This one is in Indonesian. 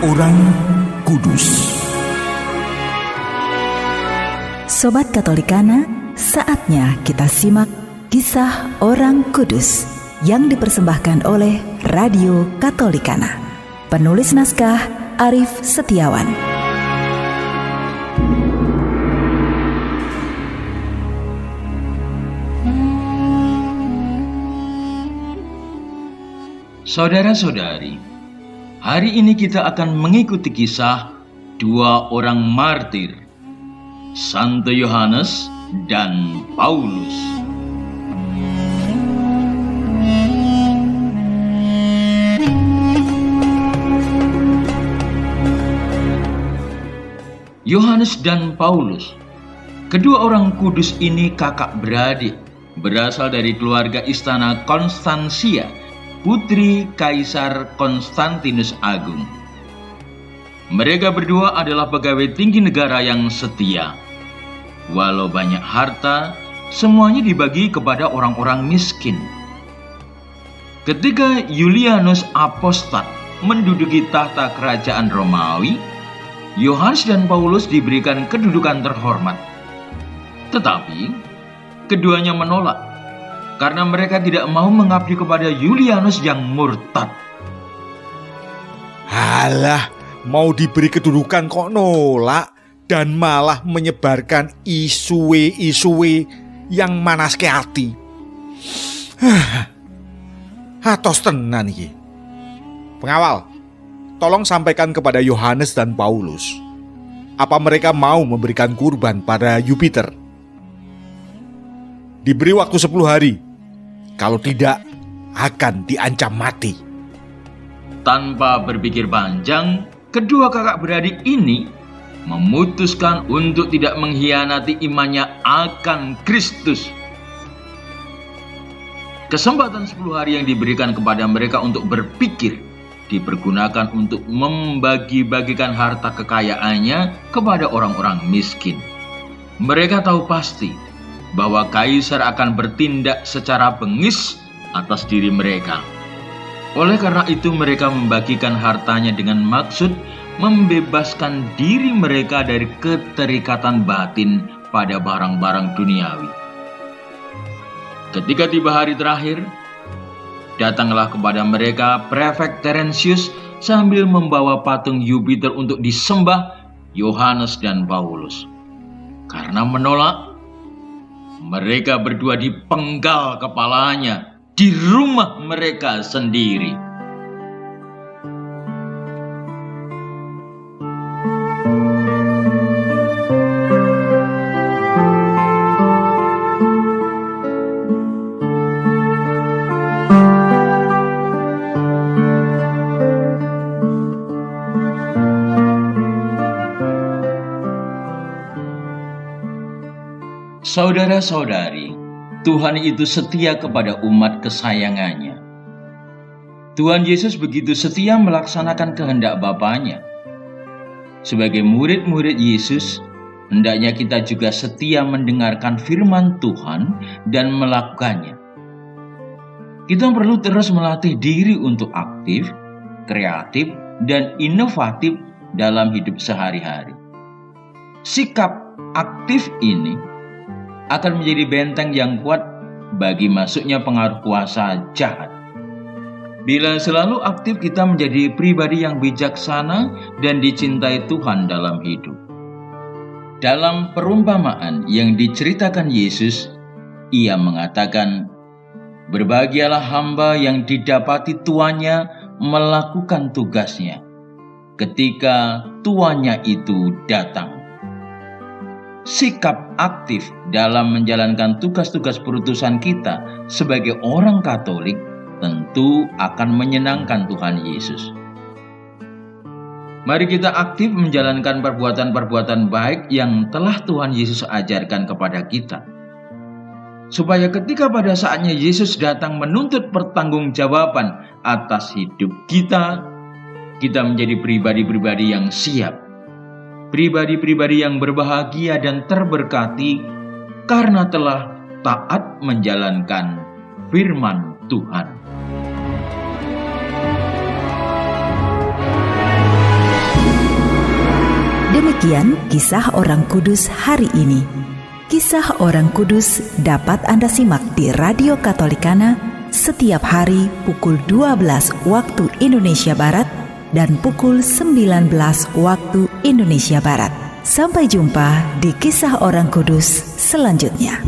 Orang Kudus. Sobat Katolikana, saatnya kita simak kisah orang kudus yang dipersembahkan oleh Radio Katolikana. Penulis naskah Arif Setiawan. Saudara-saudari, hari ini kita akan mengikuti kisah dua orang martir, Santo Yohanes dan Paulus. Yohanes dan Paulus, kedua orang kudus ini kakak beradik, berasal dari keluarga istana Konstansia, putri Kaisar Konstantinus Agung. Mereka berdua adalah pegawai tinggi negara yang setia. Walau banyak harta, semuanya dibagi kepada orang-orang miskin. Ketika Julianus Apostat menduduki tahta kerajaan Romawi, Yohanes dan Paulus diberikan kedudukan terhormat. Tetapi, keduanya menolak karena mereka tidak mau mengabdi kepada Julianus yang murtad. Halah, mau diberi kedudukan kok nolak dan malah menyebarkan isu-isu yang manaske hati. Hatos tenan iki. Pengawal, tolong sampaikan kepada Yohanes dan Paulus, apa mereka mau memberikan kurban pada Jupiter? Diberi waktu 10 hari. Kalau tidak, akan diancam mati. Tanpa berpikir panjang, kedua kakak beradik ini memutuskan untuk tidak mengkhianati imannya akan Kristus. Kesempatan 10 hari yang diberikan kepada mereka untuk berpikir dipergunakan untuk membagi-bagikan harta kekayaannya kepada orang-orang miskin. Mereka tahu pasti bahwa Kaisar akan bertindak secara bengis atas diri mereka. Oleh karena itu mereka membagikan hartanya dengan maksud membebaskan diri mereka dari keterikatan batin pada barang-barang duniawi. Ketika tiba hari terakhir, datanglah kepada mereka prefek Terentius sambil membawa patung Jupiter untuk disembah Yohanes dan Paulus. Karena menolak, mereka berdua dipenggal kepalanya di rumah mereka sendiri. Saudara-saudari, Tuhan itu setia kepada umat kesayangannya. Tuhan Yesus begitu setia melaksanakan kehendak Bapanya. Sebagai murid-murid Yesus, hendaknya kita juga setia mendengarkan firman Tuhan dan melakukannya. Kita perlu terus melatih diri untuk aktif, kreatif, dan inovatif dalam hidup sehari-hari. Sikap aktif ini akan menjadi benteng yang kuat bagi masuknya pengaruh kuasa jahat. Bila selalu aktif, kita menjadi pribadi yang bijaksana dan dicintai Tuhan dalam hidup. Dalam perumpamaan yang diceritakan Yesus, Ia mengatakan, "Berbahagialah hamba yang didapati tuannya melakukan tugasnya ketika tuannya itu datang." Sikap aktif dalam menjalankan tugas-tugas perutusan kita sebagai orang Katolik tentu akan menyenangkan Tuhan Yesus. Mari kita aktif menjalankan perbuatan-perbuatan baik yang telah Tuhan Yesus ajarkan kepada kita, supaya ketika pada saatnya Yesus datang menuntut pertanggungjawaban atas hidup kita, kita menjadi pribadi-pribadi yang siap, pribadi-pribadi yang berbahagia dan terberkati karena telah taat menjalankan firman Tuhan. Demikian kisah orang kudus hari ini. Kisah orang kudus dapat Anda simak di Radio Katolikana setiap hari pukul 12 waktu Indonesia Barat dan pukul 19 waktu Indonesia Barat. Sampai jumpa di kisah orang kudus selanjutnya.